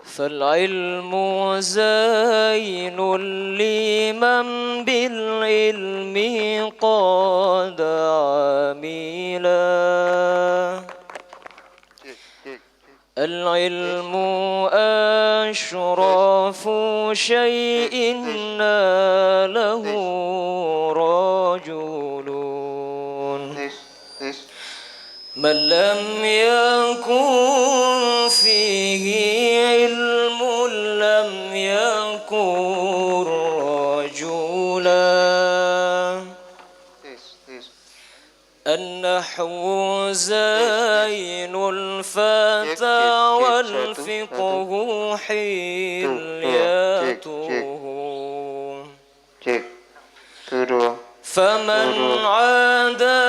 فالعلم زين لمن بالعلم قد عملا. العلم أشرف شيء ناله رجل من لم يكن فيه علم لم يكن رجلا. النحو زين الفتى والفقه حليته. فمن عدا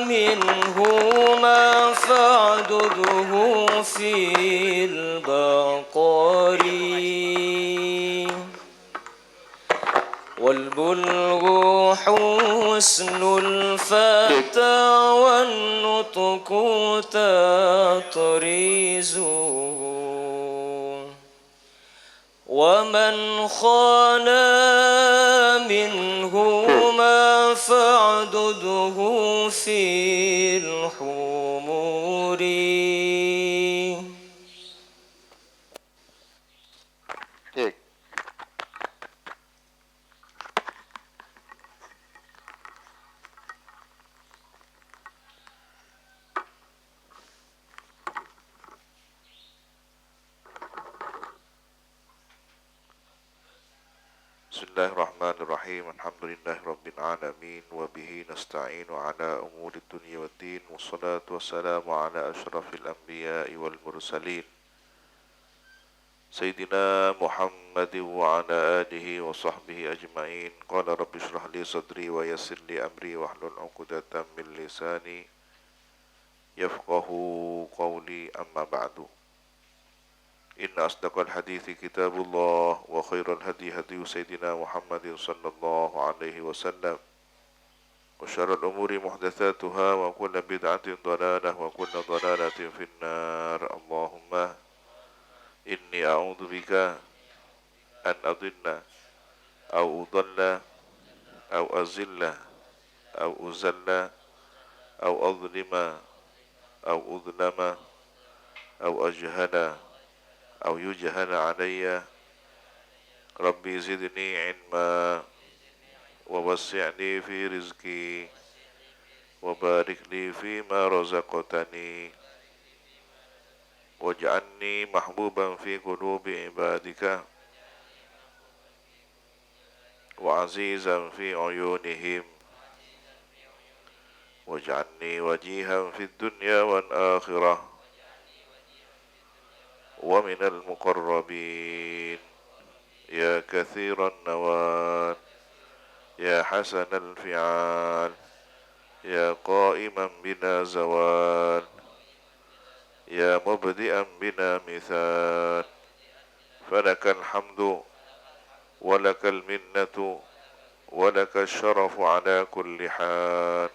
منهما فاعدده في البقر. والبلغ حسن الفتى والنطق تطريزه. ومن خلا منهما فاعدده في الحمور. Bismillahirrahmanirrahim. Alhamdulillahirabbil alamin wa bihi nasta'inu ala umuri dunya waddin. Wassalatu wassalamu ala asyrafil anbiya'i wal mursalin. Sayyidina Muhammadin wa ala alihi wa sahbihi ajma'in. Qala rabbi shrah li sadri wa yassir li amri wahlul 'uqdatam min lisani yafqahu qawli, amma ba'du. Inna asdaqal hadithi kitabullah wa khairal hadi hadi sayyidina Muhammadin sallallahu alaihi wasallam wa syarrul umuri muhdatsatuha wa kullu bid'atin dhalalah wa kullu dhalalatin finnar. Allahumma inni a'udzu bika an adilla aw udalla aw azilla aw uzalla aw adlima aw udlama aw ajhala أو يجهل علي. ربي زدني علما ووسع لي في رزقي وبارك لي فيما رزقتني واجعلني محبوبا في قلوب عبادك وعزيزا في عيونهم واجعلني وجيها في الدنيا والآخرة ومن المقربين يا كثير النوال يا حسن الفعال يا قائما بلا زوال يا مبدئا بلا مثال. فلك الحمد ولك المنة ولك الشرف على كل حال.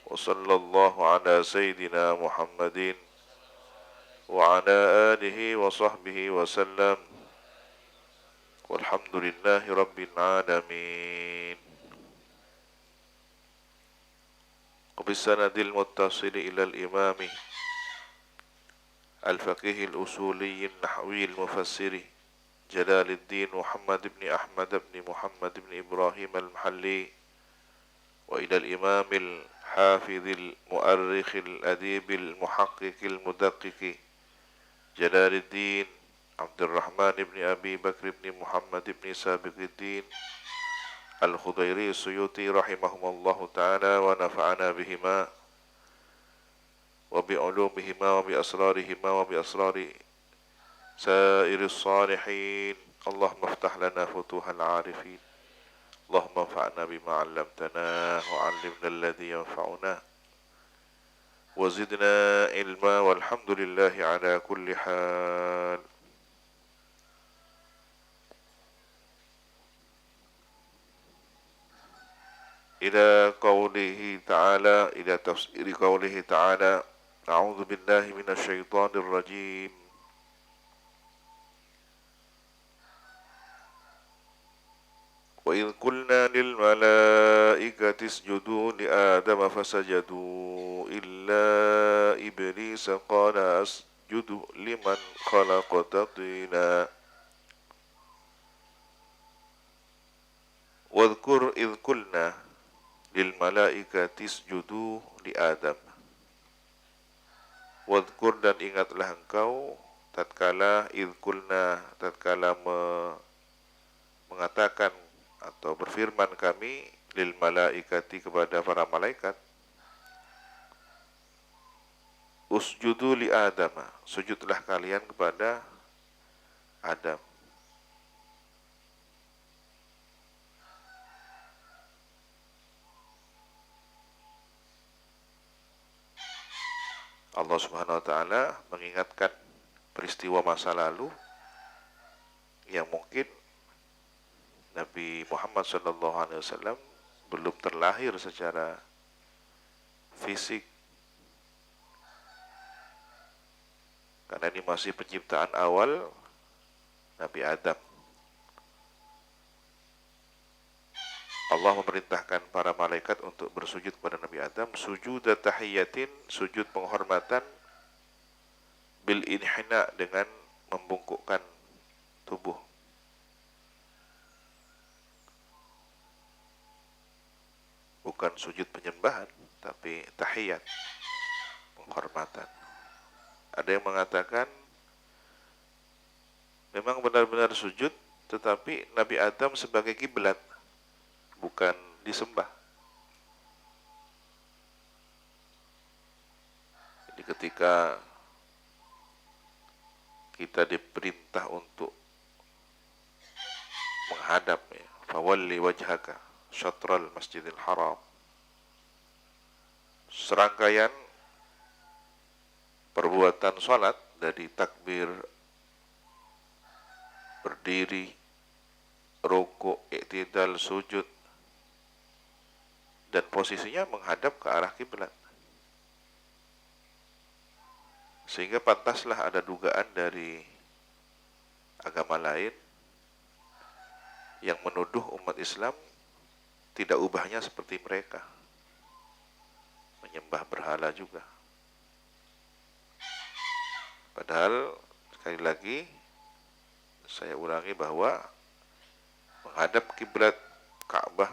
وصلى الله على سيدنا محمد وعلى آله وصحبه وسلم والحمد لله رب العالمين. وبالسند المتصل إلى الإمام الفقيه الأصولي النحوي المفسر جلال الدين محمد بن أحمد بن محمد بن إبراهيم المحلي، وإلى الإمام الحافظ المؤرخ الأديب المحقق المدقق جلال الدين عبد الرحمن بن أبي بكر بن محمد بن سابق الدين الخضيري السيوطي رحمهما الله تعالى ونفعنا بهما وبعلومهما وبأسرارهما وبأسرار سائر الصالحين. اللهم افتح لنا فتوح العارفين. اللهم انفعنا بما علمتنا وعلمنا الذي ينفعنا وزدنا علما والحمد لله على كل حال. إلى قوله تعالى، إلى تفسير قوله تعالى: أعوذ بالله من الشيطان الرجيم، وإذ قلنا للملائكة اسجدوا لآدم فسجدوا إلا إبليس قال أسجد لمن خلقت طينا واذكر إذ قلنا للملائكة اسجدوا لآدم. Wadhkur, dan ingatlah engkau tatkala idkulna, tatkala mengatakan atau berfirman kami lil malaikati, kepada para malaikat, usjudu li Adam, sujudlah kalian kepada Adam. Allah Subhanahu wa taala mengingatkan peristiwa masa lalu yang mungkin Nabi Muhammad SAW belum terlahir secara fisik, karena ini masih penciptaan awal Nabi Adam. Allah memerintahkan para malaikat untuk bersujud kepada Nabi Adam, sujud tahiyatin, sujud penghormatan, bil inhina, dengan membungkukkan tubuh. Bukan sujud penyembahan, tapi tahiyat, penghormatan. Ada yang mengatakan memang benar-benar sujud, tetapi Nabi Adam sebagai kiblat, bukan disembah. Jadi ketika kita diperintah untuk menghadap, ya, fawalli wajhaka syatral masjidil haram, serangkaian perbuatan salat dari takbir, berdiri, rukuk, i'tidal, sujud, dan posisinya menghadap ke arah kiblat. Sehingga pantaslah ada dugaan dari agama lain yang menuduh umat Islam tidak ubahnya seperti mereka, menyembah berhala juga. Padahal sekali lagi saya ulangi bahwa menghadap kiblat Ka'bah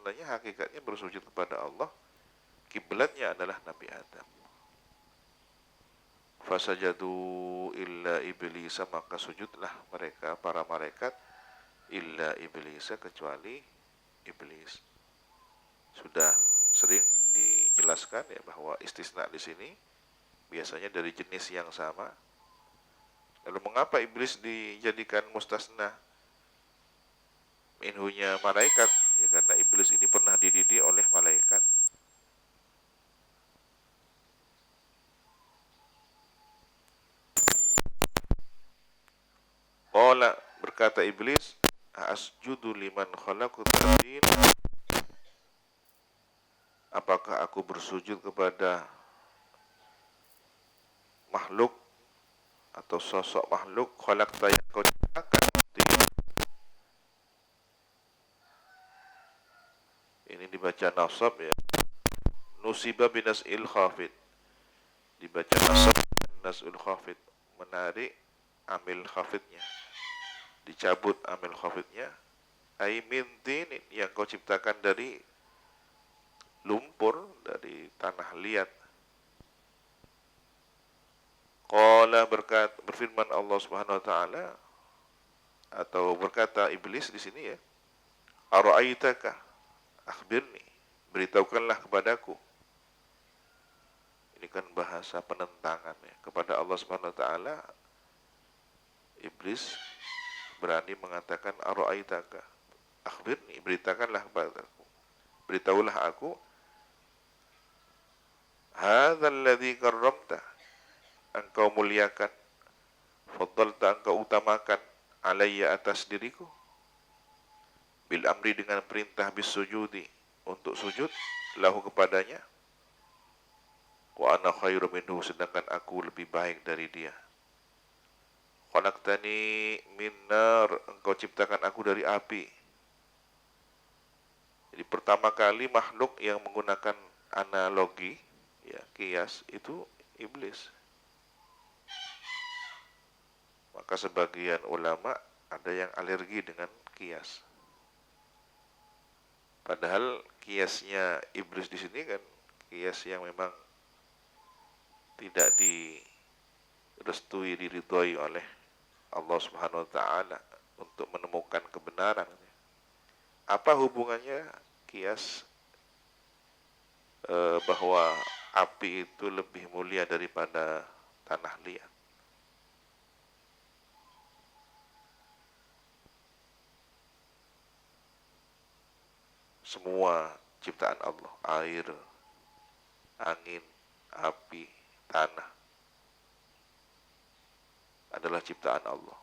sebenarnya hakikatnya bersujud kepada Allah, kiblatnya adalah Nabi Adam. Fasajadu illa iblisa, maka sujudlah mereka, para malaikat, illa iblisa, kecuali iblis. Sudah sering dijelaskan ya bahwa istisna di sini biasanya dari jenis yang sama. Lalu mengapa iblis dijadikan mustasna minhunya malaikat? Ya karena iblis ini pernah dididik oleh malaikat. Qala, berkata iblis, asjudu liman khalaqtu tin, apakah aku bersujud kepada makhluk atau sosok makhluk khalaqta, yang kau ciptakan. Ini dibaca nasab ya, nusiba binas'il khafid, dibaca nasab nas'ul khafid, menarik amil khafidnya, dicabut amil khafidnya. Ai min tinin, yang kau ciptakan dari lumpur, dari tanah liat. Qala, berfirman Allah Subhanahu wa taala, atau berkata iblis di sini ya, Ara'aitaka, akhbirni, beritahukanlah kepadaku. Ini kan bahasa penentangan ya kepada Allah Subhanahu wa taala. Iblis berani mengatakan ara'aitaka, akhbirni, beritakanlah kepadaku. Beritahulah aku, hadzal ladzi karramta, engkau muliakan, faddalta, engkau utamakan, alayya, atas diriku, bil amri, dengan perintah, bis sujudi, untuk sujud, lahu, kepadanya, wa ana khairu minhu, sedangkan aku lebih baik dari dia. Khalaqtani min nar, engkau ciptakan aku dari api. Jadi pertama kali makhluk yang menggunakan analogi, ya, kias, itu iblis. Maka sebagian ulama ada yang alergi dengan kias. Padahal kiasnya iblis di sini kan kias yang memang tidak direstui, diridhoi oleh Allah Subhanahu wa taala untuk menemukan kebenaran. Apa hubungannya kias bahwa api itu lebih mulia daripada tanah liat? Semua ciptaan Allah, air, angin, api, tanah, adalah ciptaan Allah.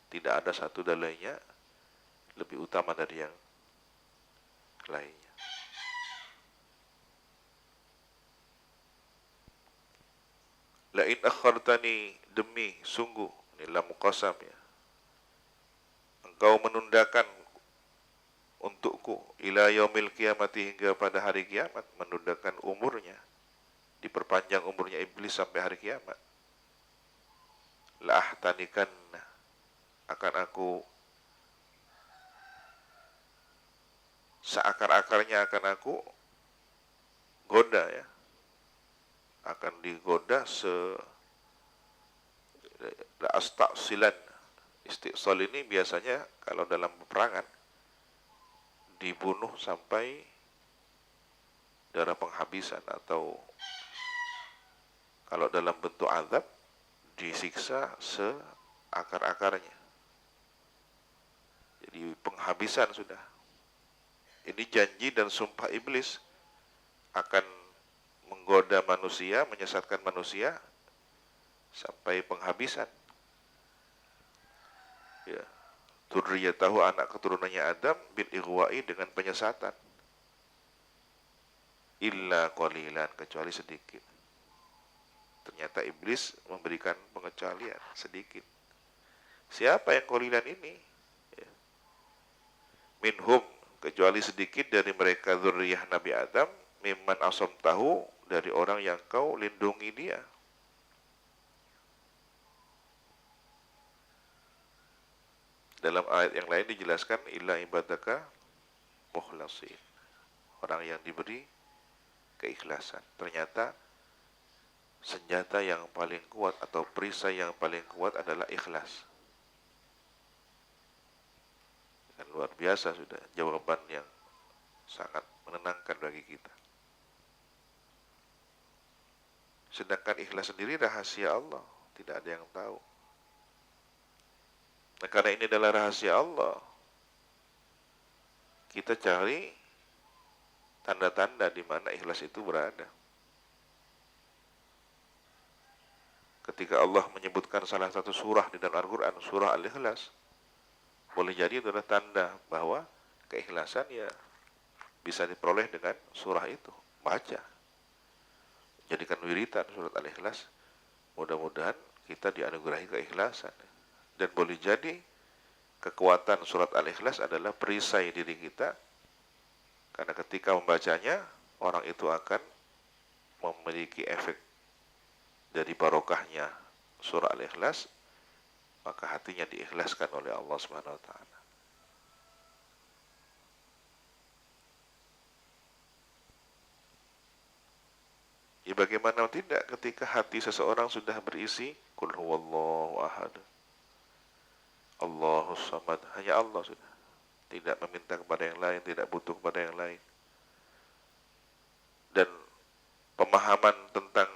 Tidak ada satu dalainya lebih utama dari yang lainnya. Lain akhartani, demi, sungguh, ini lam qasam ya, engkau menundakan untukku, ila yaumil kiamati, hingga pada hari kiamat, menundakan umurnya, diperpanjang umurnya iblis sampai hari kiamat. La ahtanikan, akan aku, seakar-akarnya akan aku goda ya, akan digoda la astasilan. Istiqsal ini biasanya kalau dalam peperangan dibunuh sampai darah penghabisan, atau kalau dalam bentuk azab disiksa seakar-akarnya. Jadi penghabisan sudah. Ini janji dan sumpah iblis akan menggoda manusia, menyesatkan manusia sampai penghabisan. Ya, dzurriyyatahu, anak keturunannya Adam, bil ighwa'i, dengan penyesatan. Illa qalilan, kecuali sedikit. Ternyata iblis memberikan pengecualian sedikit. Siapa yang qalilan ini? Ya. Minhum, kecuali sedikit dari mereka dzurriyyah Nabi Adam, mimman asam tahu, dari orang yang kau lindungi dia. Dalam ayat yang lain dijelaskan illa ibadaka mukhlasin, orang yang diberi keikhlasan. Ternyata senjata yang paling kuat atau perisai yang paling kuat adalah ikhlas. Dan luar biasa sudah jawaban yang sangat menenangkan bagi kita. Sedangkan ikhlas sendiri rahasia Allah, tidak ada yang tahu. Nah, karena ini adalah rahasia Allah, kita cari tanda-tanda di mana ikhlas itu berada. Ketika Allah menyebutkan salah satu surah di dalam Al-Quran, surah Al-Ikhlas, boleh jadi itu adalah tanda bahwa keikhlasan ya bisa diperoleh dengan surah itu. Baca, jadikan wiritan surat Al-Ikhlas. Mudah-mudahan kita dianugerahi keikhlasan. Dan boleh jadi kekuatan surat Al-Ikhlas adalah perisai diri kita, karena ketika membacanya orang itu akan memiliki efek dari barokahnya surah Al-Ikhlas, maka hatinya diikhlaskan oleh Allah Subhanahu wa taala. Ya bagaimana tidak ketika hati seseorang sudah berisi qul huwallahu ahad, Allahus samad, hanya Allah sudah. tidak meminta kepada yang lain, tidak butuh kepada yang lain. Dan pemahaman tentang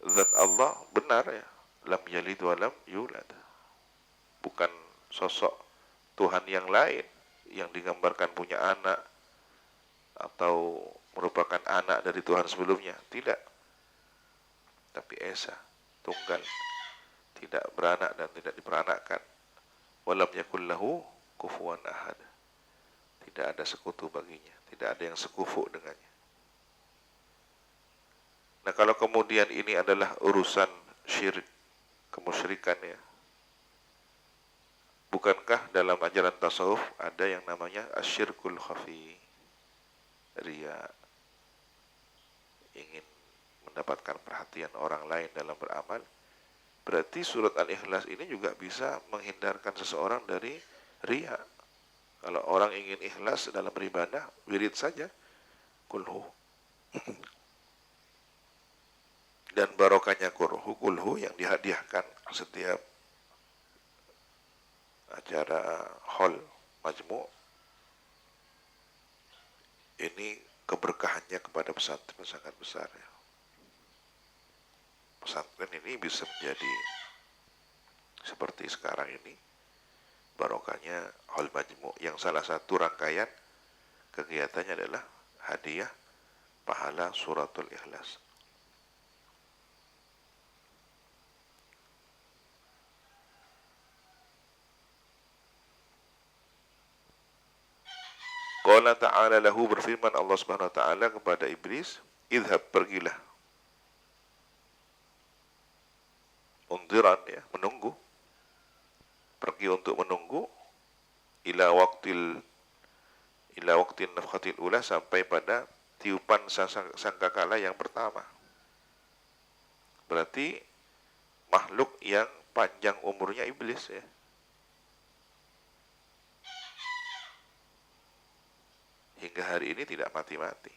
zat Allah benar ya, lam yalid wa lam yulad. Bukan sosok Tuhan yang lain yang digambarkan punya anak atau merupakan anak dari Tuhan sebelumnya, tidak. Tapi Esa, tunggal, tidak beranak dan tidak diperanakkan. Walam yakul lahu kufuwan ahad. Tidak ada sekutu baginya, tidak ada yang sekufu dengannya. Nah, kalau kemudian ini adalah urusan syirik, kemusyrikan ya. Bukankah dalam ajaran tasawuf ada yang namanya asyirkul khafi, ria, ingin mendapatkan perhatian orang lain dalam beramal? Berarti surat Al-Ikhlas ini juga bisa menghindarkan seseorang dari ria. Kalau orang ingin ikhlas dalam beribadah, wirid saja kulhu. Dan barokahnya kulhu yang dihadiahkan setiap acara hall majmu', ini keberkahannya kepada pesantren sangat besar ya. Pesantren ini bisa menjadi seperti sekarang ini, barokahnya hall majmu', yang salah satu rangkaian kegiatannya adalah hadiah pahala suratul Ikhlas. Qala ta'ala lahu, berfirman Allah Subhanahu wa taala kepada iblis, idhab, pergilah, undiran ya, menunggu, pergi untuk menunggu, ila waktil nafkhatil ula, sampai pada tiupan sangkakala yang pertama. Berarti makhluk yang panjang umurnya iblis ya. Hingga hari ini tidak mati-mati.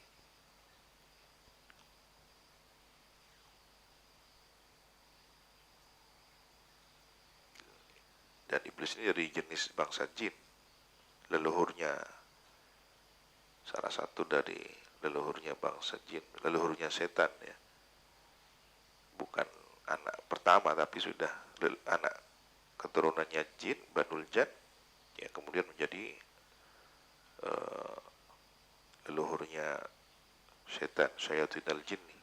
Dan iblis ini dari jenis bangsa jin. Leluhurnya, salah satu dari leluhurnya bangsa jin, leluhurnya setan ya. Bukan anak pertama, tapi sudah anak keturunannya jin, Banul Jan, ya, kemudian menjadi leluhurnya setan, syayatinal jinni.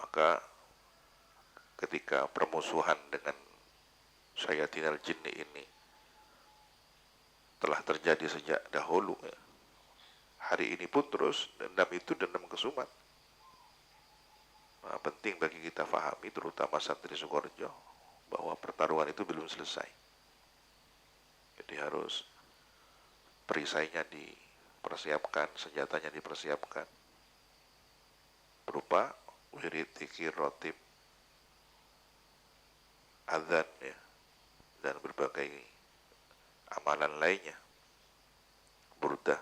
Maka ketika permusuhan dengan syayatinal jinni ini telah terjadi sejak dahulu ya, hari ini pun terus, dendam itu dendam kesumat. Nah, penting bagi kita fahami, terutama santri Sukorejo, bahwa pertarungan itu belum selesai. Jadi harus perisainya dipersiapkan, senjatanya dipersiapkan, berupa wirid, zikir, rotib, adzan ya, dan berbagai amalan lainnya, burdah.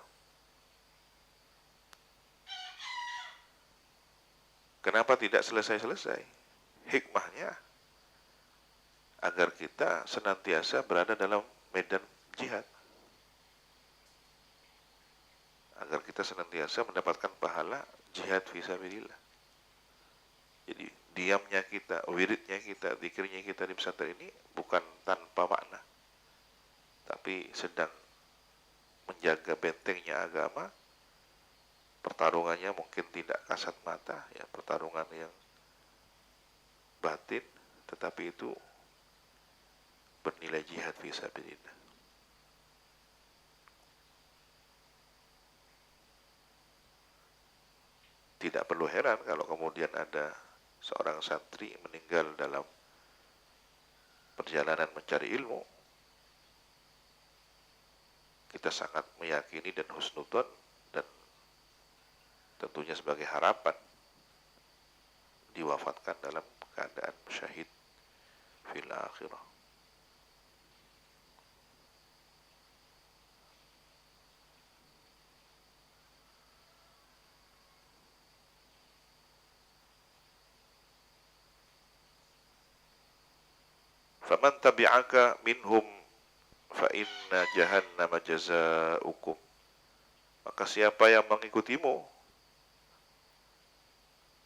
Kenapa tidak selesai-selesai? Hikmahnya agar kita senantiasa berada dalam medan jihad, agar kita senantiasa mendapatkan pahala jihad fisabilillah. Jadi diamnya kita, wiridnya kita, zikirnya kita di pesantren ini bukan tanpa makna, tapi sedang menjaga bentengnya agama. Pertarungannya mungkin tidak kasat mata ya, pertarungan yang batin, tetapi itu bernilai jihad fisabilillah. Tidak perlu heran kalau kemudian ada seorang santri meninggal dalam perjalanan mencari ilmu. Kita sangat meyakini dan husnudzon, dan tentunya sebagai harapan, diwafatkan dalam keadaan syahid fil akhirah. Faman tabi'aka minhum fa inna jahannama jazaa'ukum. Maka siapa yang mengikutimu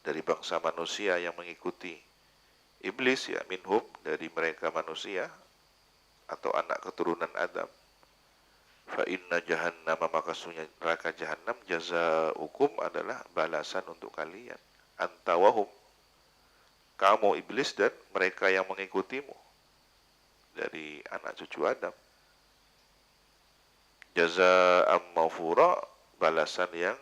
dari bangsa manusia yang mengikuti iblis, ya, minhum dari mereka manusia atau anak keturunan Adam, fa inna jahannama, maka sesungguhnya neraka jahanam, jazaa'ukum adalah balasan untuk kalian, antawahum, kamu iblis dan mereka yang mengikutimu dari anak cucu Adam. Jazaa'am mawfura, balasan yang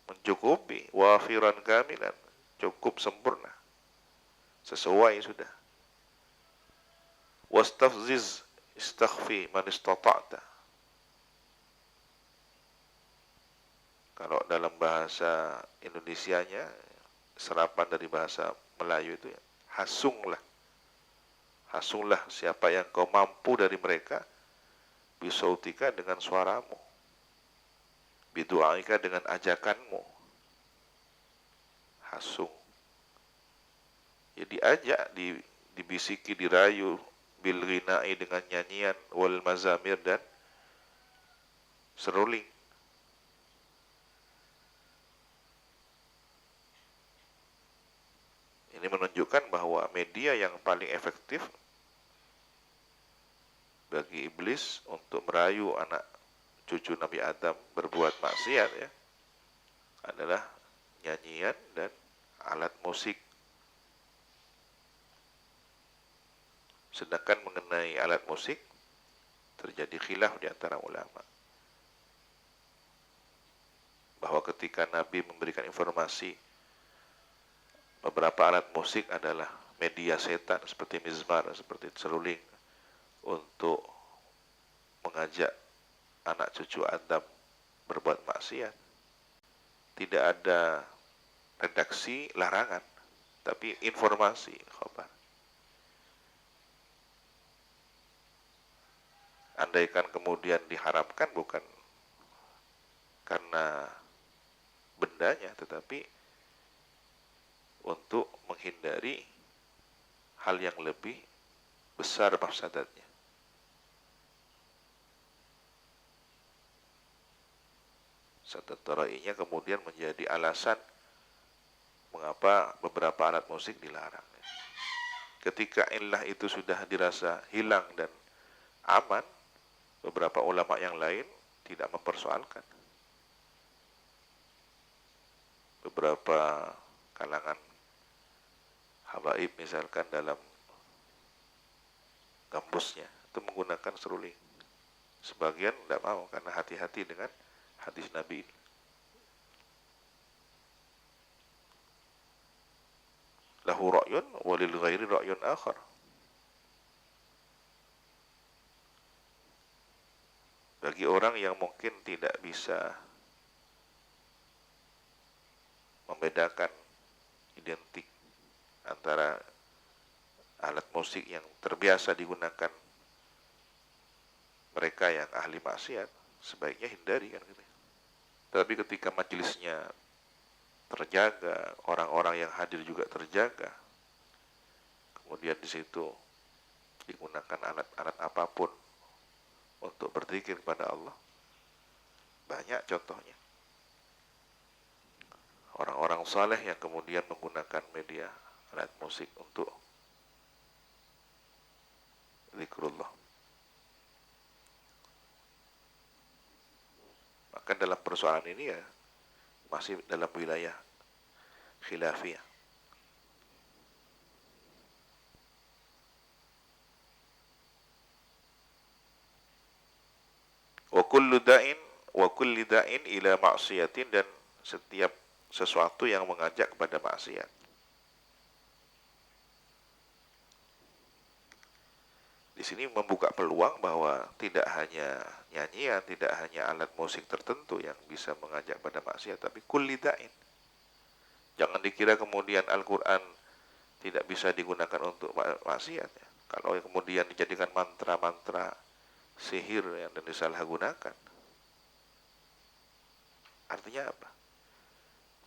mencukupi, wafiran kamilan, cukup sempurna, sesuai sudah. Wastafziz istakhfi man istata'ta. Kalau dalam bahasa Indonesianya, serapan dari bahasa Melayu itu ya, hasunglah siapa yang kau mampu dari mereka, bisautika dengan suaramu, bidu'aika dengan ajakanmu. Hasung ya, diajak, dibisiki, dirayu, bil ghina'i dengan nyanyian, wal mazamir dan seruling. Ini menunjukkan bahwa media yang paling efektif bagi iblis untuk merayu anak cucu Nabi Adam berbuat maksiat, ya, adalah nyanyian dan alat musik. Sedangkan mengenai alat musik terjadi khilaf di antara ulama, bahwa ketika Nabi memberikan informasi beberapa alat musik adalah media setan seperti mizmar, seperti seruling, untuk mengajak anak cucu Adam berbuat maksiat, tidak ada redaksi larangan, tapi informasi, khabar. Andaikan kemudian diharamkan bukan karena bendanya, tetapi untuk menghindari hal yang lebih besar mafsadatnya. Sadatara'inya kemudian menjadi alasan mengapa beberapa alat musik dilarang. Ketika illah itu sudah dirasa hilang dan aman, beberapa ulama yang lain tidak mempersoalkan. Beberapa kalangan habaib misalkan dalam gambusnya itu menggunakan seruling. Sebagian tidak mau karena hati-hati dengan hadis Nabi ini. Lahu ra'yun walil ghairi ra'yun akhar. Bagi orang yang mungkin tidak bisa membedakan identik antara alat musik yang terbiasa digunakan mereka yang ahli maksiat, sebaiknya hindari, kan gitu. Tapi ketika majelisnya terjaga, orang-orang yang hadir juga terjaga, kemudian di situ digunakan alat-alat apapun untuk berzikir kepada Allah, banyak contohnya. Orang-orang saleh yang kemudian menggunakan media alat musik untuk zikrullah. Maka dalam persoalan ini ya masih dalam wilayah khilafiyah. Wa kullu da'in ila ma'siyatin, dan setiap sesuatu yang mengajak kepada maksiat. Di sini membuka peluang bahwa tidak hanya nyanyian, tidak hanya alat musik tertentu yang bisa mengajak pada maksiat, tapi kulli da'in. Jangan dikira kemudian Al-Quran tidak bisa digunakan untuk maksiat, ya. Kalau kemudian dijadikan mantra-mantra sihir yang dan disalahgunakan, artinya apa?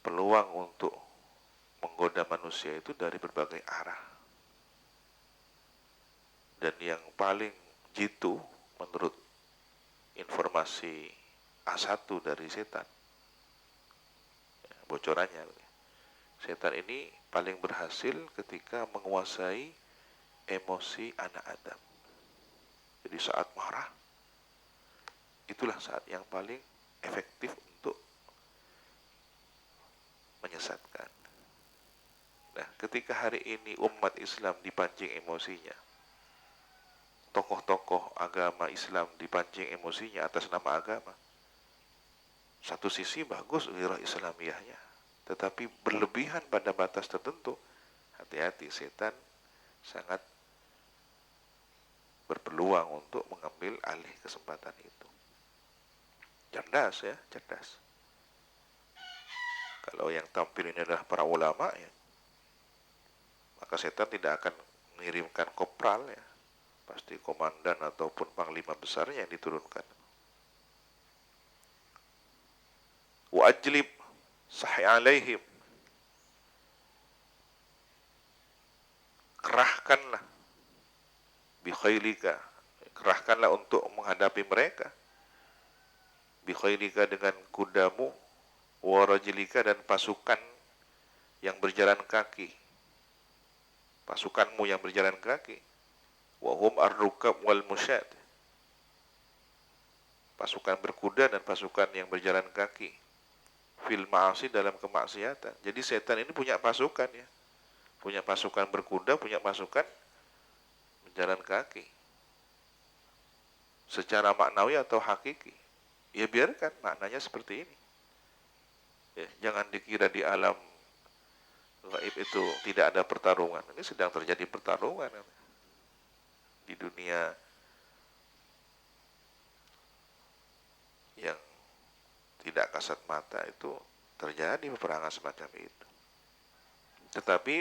Peluang untuk menggoda manusia itu dari berbagai arah. Dan yang paling jitu menurut informasi A1 dari setan, bocorannya, setan ini paling berhasil ketika menguasai emosi anak Adam. Jadi saat marah, itulah saat yang paling efektif untuk menyesatkan. Nah, ketika hari ini umat Islam dipancing emosinya, tokoh-tokoh agama Islam dipancing emosinya atas nama agama, satu sisi bagus gairah Islamiyahnya, tetapi berlebihan pada batas tertentu, hati-hati, setan sangat berpeluang untuk mengambil alih kesempatan itu. Cerdas ya, cerdas. Kalau yang tampil ini adalah para ulama ya, maka setan tidak akan mengirimkan kopral ya, pasti komandan ataupun panglima besarnya yang diturunkan. Wa ajlib sahi alaihim, kerahkanlah bi khailika, kerahkanlah untuk menghadapi mereka, bi khailika dengan kudamu, wa rajlika dan pasukan yang berjalan kaki, pasukanmu yang berjalan kaki, wa hum ar-rukab wal musyad, pasukan berkuda dan pasukan yang berjalan kaki, fil ma'asi dalam kemaksiatan. Jadi setan ini punya pasukan ya, punya pasukan berkuda, punya pasukan berjalan kaki. Secara maknawi atau hakiki, ya biarkan maknanya seperti ini ya, jangan dikira di alam gaib itu tidak ada pertarungan. Ini sedang terjadi pertarungan di dunia yang tidak kasat mata, itu terjadi peperangan semacam itu. Tetapi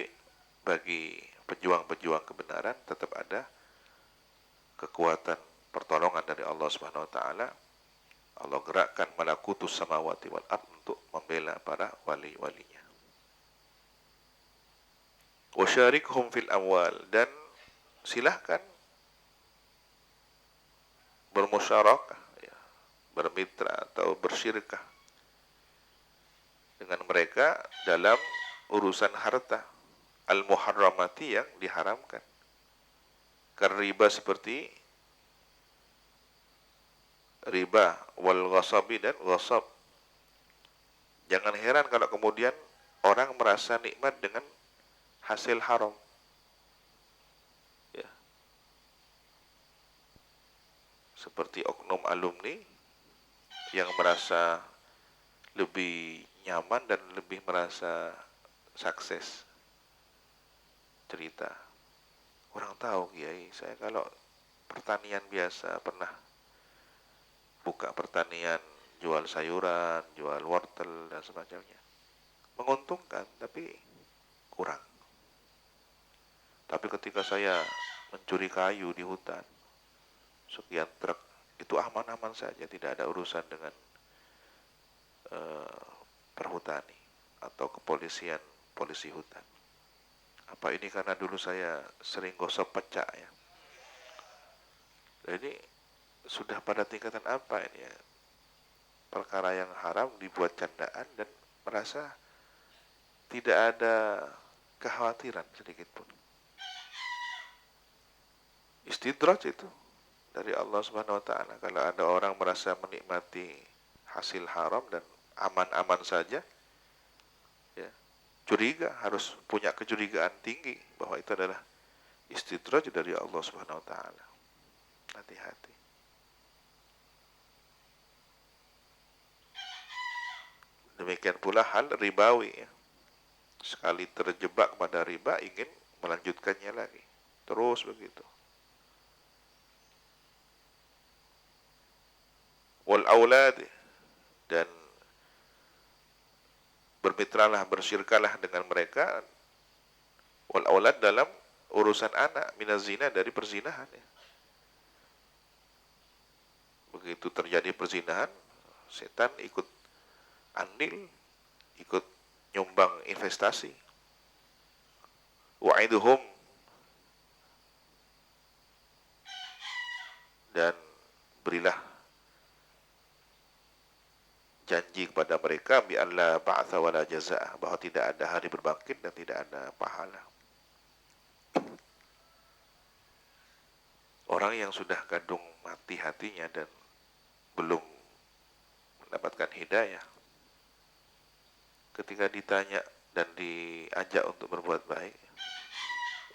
bagi pejuang-pejuang kebenaran tetap ada kekuatan pertolongan dari Allah Subhanahu wa taala. Allah gerakkan malakutus samawati wal ard untuk membela para wali-walinya. Wasyarikhum fil amwal, dan silahkan bermusyarakah ya, bermitra atau bersyirkah dengan mereka dalam urusan harta al-muharramati yang diharamkan. Kariba, seperti riba, wal ghasabi dan ghasab. Jangan heran kalau kemudian orang merasa nikmat dengan hasil haram. Ya. Seperti oknum alumni yang merasa lebih nyaman dan lebih merasa sukses. Cerita, orang tahu Kiai, saya kalau pertanian biasa pernah buka pertanian, jual sayuran, jual wortel dan semacamnya. Menguntungkan, tapi kurang. Tapi ketika saya mencuri kayu di hutan, sekian truk, itu aman-aman saja, tidak ada urusan dengan perhutani atau kepolisian, polisi hutan. Apa ini karena dulu saya sering gosok pecak ya? Jadi sudah pada tingkatan apa ini ya? Perkara yang haram dibuat candaan dan merasa tidak ada kekhawatiran sedikit pun. Istidraj itu dari Allah Subhanahu wa taala. Kalau ada orang merasa menikmati hasil haram dan aman-aman saja, ya, curiga, harus punya kecurigaan tinggi bahwa itu adalah istidraj dari Allah Subhanahu wa taala. Hati-hati. Demikian pula hal ribawi ya. Sekali terjebak pada riba ingin melanjutkannya lagi. Terus begitu. Wal aulad, dan bermitralah, bersyirkalah dengan mereka, wal aulad dalam urusan anak, minaz zina, dari perzinahan ya. Begitu terjadi perzinahan, setan ikut andil, ikut nyumbang investasi. Wa'iduhum, dan berilah janji kepada mereka bi alla ba'tsa wala jazaa, bahwa tidak ada hari berbangkit dan tidak ada pahala. Orang yang sudah kadung mati hatinya dan belum mendapatkan hidayah, ketika ditanya dan diajak untuk berbuat baik,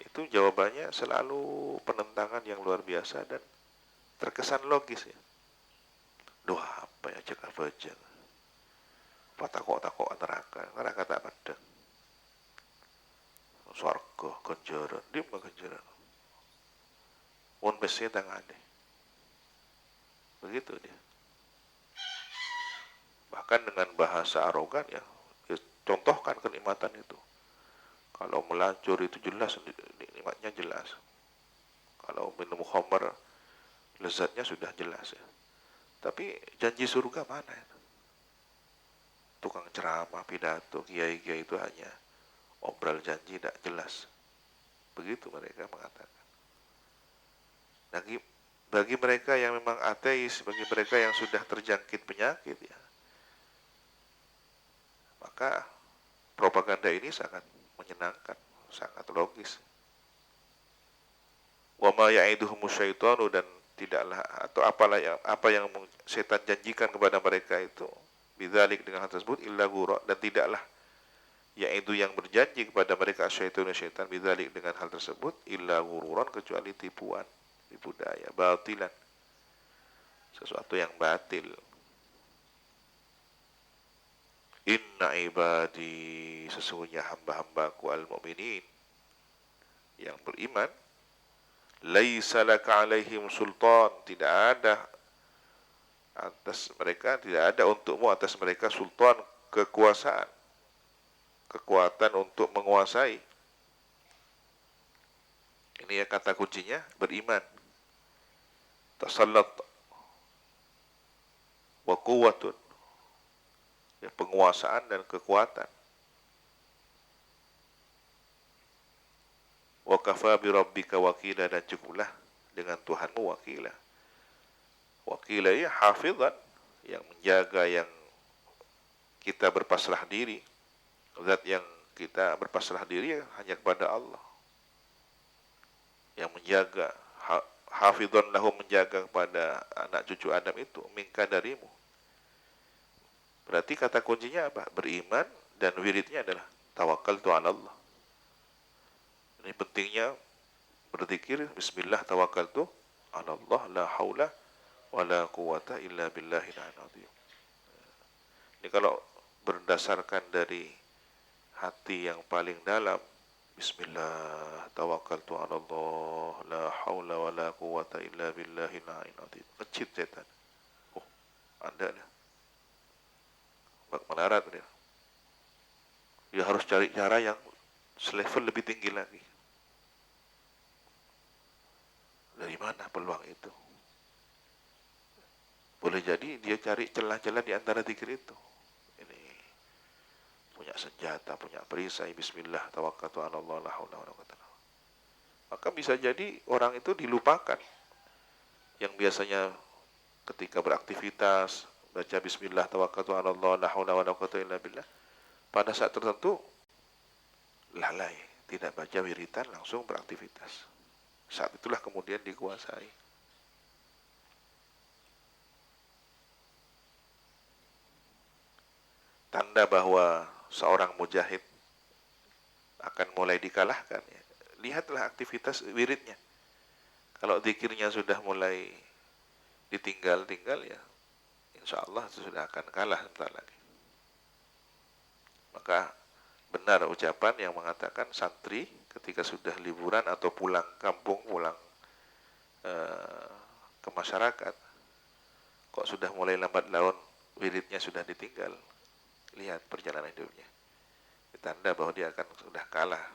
itu jawabannya selalu penentangan yang luar biasa dan terkesan logis ya. Duh, apa ya, cek apa aja. Patakok-takok neraka tak ada. Swarga ganjaran, di mana ganjaran? Mun besi tangan deh. Begitu dia. Bahkan dengan bahasa arogan ya, contohkan kenikmatan itu. Kalau melacur itu jelas, nikmatnya jelas. Kalau minum khamr, lezatnya sudah jelas ya. Tapi janji surga mana itu? Tukang ceramah, pidato, kiai-kiai itu hanya obral janji tidak jelas. Begitu mereka mengatakan. Bagi mereka yang memang ateis, bagi mereka yang sudah terjangkit penyakit ya, maka propaganda ini sangat menyenangkan, sangat logis. Wa ma ya'iduhumus syaitanu, dan tidaklah atau apa yang setan janjikan kepada mereka itu, bidzalik, dengan hal tersebut, illa ghurra, dan tidaklah yaitu yang berjanji kepada mereka syaitan bidzalik, dengan hal tersebut, illa ghururan, kecuali tipuan, tipu daya, batilan, sesuatu yang batil. Inna ibadi, sesungguhnya hamba-hambaku al-mu'minin yang beriman, laisa laka alaihim sultan, tidak ada atas mereka, tidak ada untukmu atas mereka sultan, kekuasaan, kekuatan untuk menguasai. Ini ya kata kuncinya, beriman. Tasallat wa quwwatun, ya, penguasaan dan kekuatan. Wa kafa bi rabbika wakila, dan cukuplah dengan Tuhanmu wakila. Wakila ya hafizan, yang menjaga, yang kita berpasrah diri. Zat yang kita berpasrah diri hanya kepada Allah, yang menjaga. Hafizan lahu, menjaga kepada anak cucu Adam itu, minka, darimu. Berarti kata kuncinya apa? Beriman, dan wiridnya adalah tawakkaltu 'ala Allah. Ini pentingnya berzikir bismillah tawakkaltu 'ala Allah, la haula wala quwata illa billahil azim. Ini kalau berdasarkan dari hati yang paling dalam, bismillah tawakkaltu 'ala Allah, la haula wala quwata illa billahil azim. Ngecit setan. Oh, Anda nih bak melarat dia. Dia harus cari cara yang selevel lebih tinggi lagi. Dari mana peluang itu? Boleh jadi dia cari celah-celah di antara zikir itu. Ini punya senjata, punya perisai, bismillah tawakkaltu 'ala Allah, la haula wala quwwata. Maka bisa jadi orang itu dilupakan. Yang biasanya ketika beraktivitas baca bismillah tawakkaltu 'ala Allah, la haula wala quwwata illa billah, pada saat tertentu lalai, tidak baca wiritan, langsung beraktivitas. Saat itulah kemudian dikuasai. Tanda bahwa seorang mujahid akan mulai dikalahkan ya. Lihatlah aktivitas wiridnya. Kalau zikirnya sudah mulai ditinggal-tinggal ya, insya Allah sudah akan kalah sebentar lagi. Maka benar ucapan yang mengatakan santri ketika sudah liburan atau pulang kampung, pulang ke masyarakat, kok sudah mulai lambat laun wiridnya sudah ditinggal, lihat perjalanan hidupnya. Tanda bahwa dia akan sudah kalah,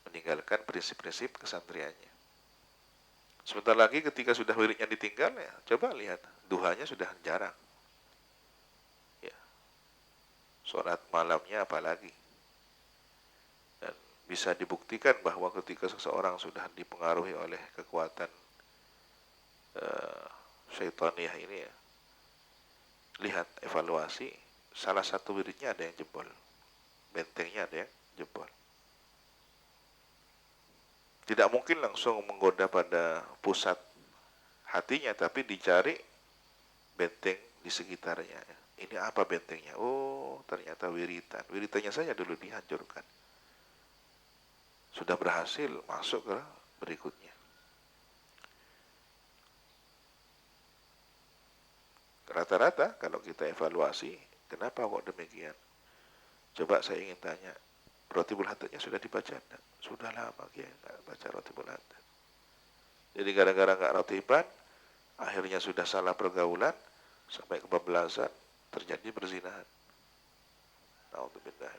meninggalkan prinsip-prinsip kesantriannya. Sebentar lagi ketika sudah wiridnya ditinggal ya, coba lihat duhanya sudah jarang. Ya. Sholat malamnya apalagi. Dan bisa dibuktikan bahwa ketika seseorang sudah dipengaruhi oleh kekuatan syaitaniyah ini ya, lihat evaluasi, salah satu wiridnya ada yang jebol, bentengnya ada yang jebol. Tidak mungkin langsung menggoda pada pusat hatinya, tapi dicari benteng di sekitarnya. Ini apa bentengnya? Oh, ternyata wiritan. Wiritannya saja dulu dihancurkan. Sudah berhasil masuk ke berikutnya. Rata-rata kalau kita evaluasi, kenapa kok demikian? Coba saya ingin tanya, Rotibul Haddadnya sudah dibaca enggak? Sudah lama ya nggak baca Rotibul Haddad. Jadi gara-gara nggak rotiban, akhirnya sudah salah pergaulan, sampai kebablasan, terjadi perzinahan. Nauzubillah.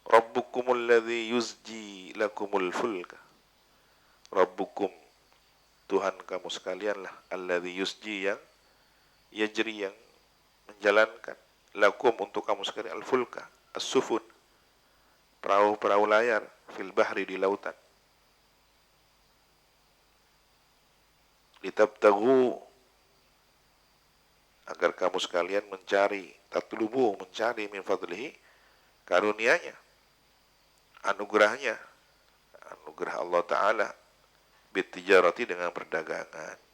Rabbukumul ladzi yuzji lakumul fulka. Rabbukum, Tuhan kamu sekalian lah, alladzi yusji, yang yajri, yang menjalankan, lakum untuk kamu sekalian, al-fulka, as-sufun, perahu-perahu layar, fil bahri, di lautan, litabtaghu, agar kamu sekalian mencari, tatlubu, mencari, min fadlihi, karunia-Nya, anugerahnya, anugerah Allah Ta'ala, bitijarati, dengan perdagangan.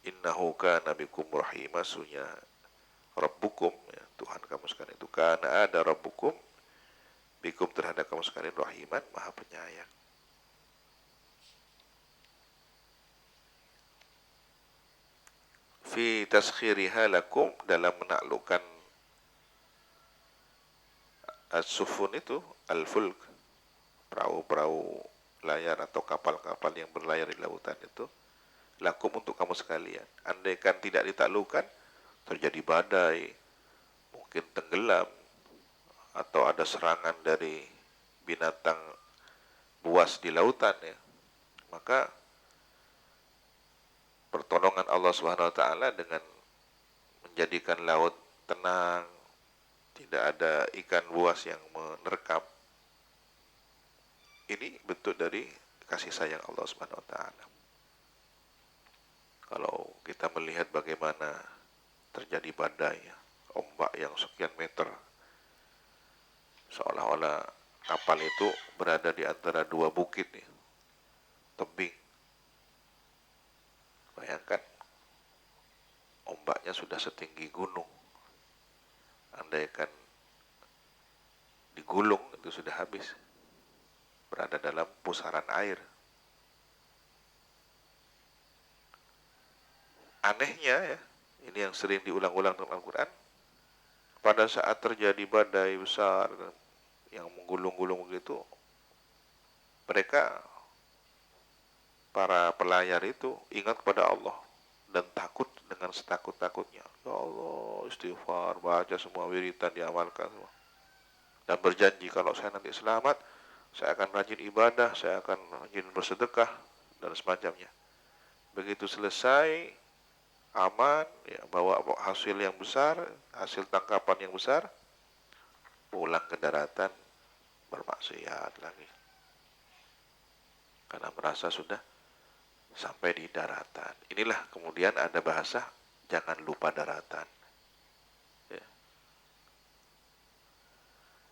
Innahu kana bikum rahima, sunya Rabbukum, ya, Tuhan kamu sekalian itu, kana ada Rabbukum, bikum, terhadap kamu sekalian, rahiman, maha penyayang. Fi taskhiriha lakum, dalam menaklukkan as-sufun itu, al-fulk, perahu-perahu layar atau kapal-kapal yang berlayar di lautan itu, lakum, untuk kamu sekalian. Andaikan tidak ditaklukkan, terjadi badai, mungkin tenggelam, atau ada serangan dari binatang buas di lautan ya, maka pertolongan Allah Subhanahu wa taala dengan menjadikan laut tenang, tidak ada ikan buas yang menerkam. Ini bentuk dari kasih sayang Allah Subhanahu wa taala. Kalau kita melihat bagaimana terjadi badai, ombak yang sekian meter, seolah-olah kapal itu berada di antara dua bukit nih, tebing. Bayangkan, ombaknya sudah setinggi gunung. Andaikan digulung, itu sudah habis. Berada dalam pusaran air. Anehnya ya, ini yang sering diulang-ulang dalam Al-Quran, pada saat terjadi badai besar yang menggulung-gulung begitu, mereka, para pelayar itu, ingat kepada Allah dan takut dengan setakut-takutnya. Ya Allah, istighfar, baca semua wiritan, diamalkan semua, dan berjanji kalau saya nanti selamat, saya akan rajin ibadah, saya akan rajin bersedekah, dan semacamnya. Begitu selesai, aman, ya, bawa hasil yang besar, hasil tangkapan yang besar, pulang ke daratan, bermaksiat lagi, karena merasa sudah sampai di daratan. Inilah kemudian ada bahasa jangan lupa daratan ya.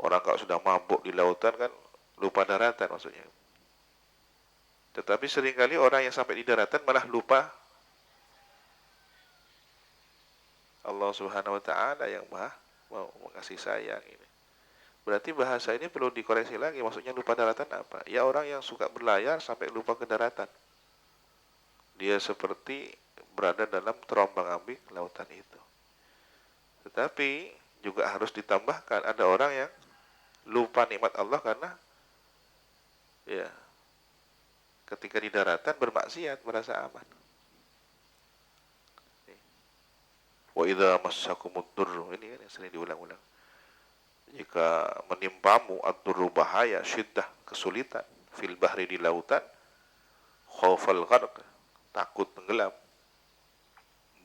Orang kalau sudah mabuk di lautan kan lupa daratan maksudnya. Tetapi seringkali orang yang sampai di daratan malah lupa Allah Subhanahu wa taala yang maha mengasih sayang ini. Berarti bahasa ini perlu dikoreksi lagi. Maksudnya lupa daratan apa? Ya, orang yang suka berlayar sampai lupa ke daratan. Dia seperti berada dalam terombang-ambing lautan itu. Tetapi juga harus ditambahkan, ada orang yang lupa nikmat Allah karena ya ketika di daratan bermaksiat, merasa aman. Wa idza massakumud durr, ini kan yang sering diulang-ulang. Jika menimpamu ad-durru, bahaya, syiddah, kesulitan, fil bahri, di lautan, khaufal gharq, takut tenggelam,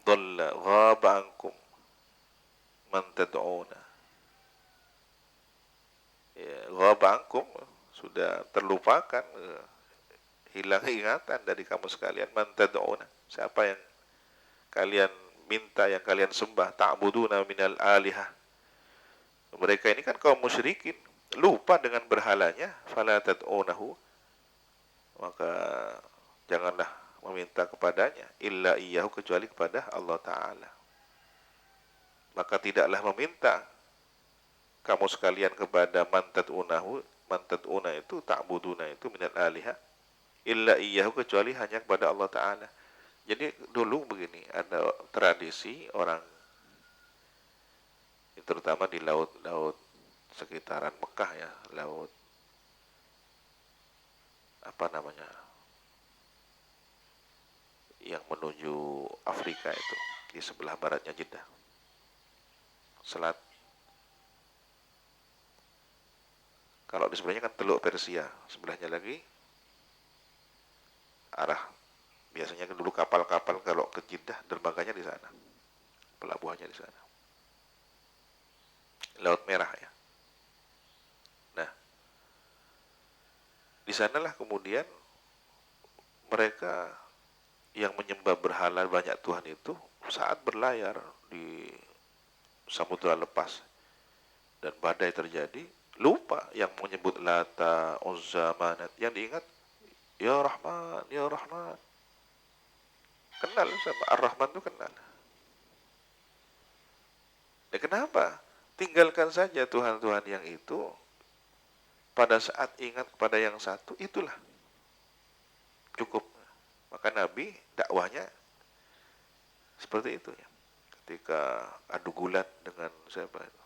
dhalla ghaba ankum man tad'una, ya, ghaba ankum, sudah terlupakan, hilang ingatan dari kamu sekalian. Man tad'una, siapa yang kalian minta, yang kalian sembah, ta'buduna minal alihah. Mereka ini kan kaum musyrikin, lupa dengan berhalanya, fala tad'unahu, maka janganlah meminta kepadanya, illa iyyahu, kecuali kepada Allah Ta'ala. Maka tidaklah meminta kamu sekalian kepada man tad'una itu, ta'buduna itu, minal alihah, illa iyyahu, kecuali hanya kepada Allah Ta'ala. Jadi dulu begini, ada tradisi orang, terutama di laut-laut sekitaran Mekah ya, laut apa namanya, yang menuju Afrika itu, di sebelah baratnya Jeddah, selat. Kalau di sebelahnya kan Teluk Persia, sebelahnya lagi arah, biasanya dulu kapal-kapal kalau ke Jeddah dermagannya di sana, pelabuhannya di sana, Laut Merah ya. Nah, di sanalah kemudian mereka yang menyembah berhala banyak Tuhan itu saat berlayar di samudra lepas dan badai terjadi, lupa yang menyebut Lata, Uzza, Manat. Yang diingat, Ya Rahman, Ya Rahman. Kenal sama Ar-Rahman itu kenal. Ya kenapa? Tinggalkan saja Tuhan-Tuhan yang itu, pada saat ingat kepada yang satu, itulah cukup. Maka Nabi dakwahnya seperti itu ya. Ketika adu gulat dengan siapa itu?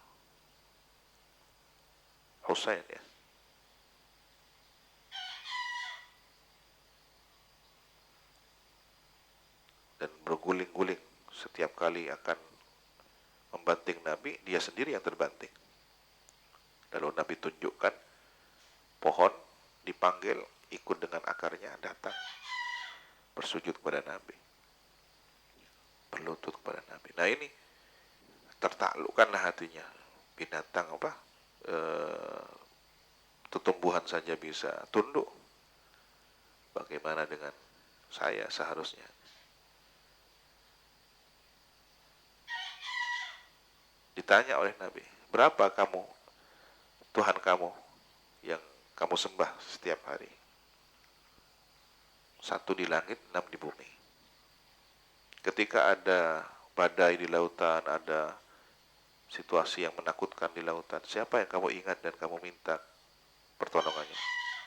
Husain ya. Dan berguling-guling, setiap kali akan membanting Nabi, dia sendiri yang terbanting. Lalu Nabi tunjukkan pohon, dipanggil, ikut dengan akarnya, datang bersujud kepada Nabi, berlutut kepada Nabi. Nah ini tertaklukkanlah hatinya. Binatang apa, tumbuhan saja bisa tunduk, bagaimana dengan saya seharusnya. Ditanya oleh Nabi, berapa kamu Tuhan kamu yang kamu sembah setiap hari? 1 di langit, 6 di bumi. Ketika ada badai di lautan, ada situasi yang menakutkan di lautan, siapa yang kamu ingat dan kamu minta pertolongannya?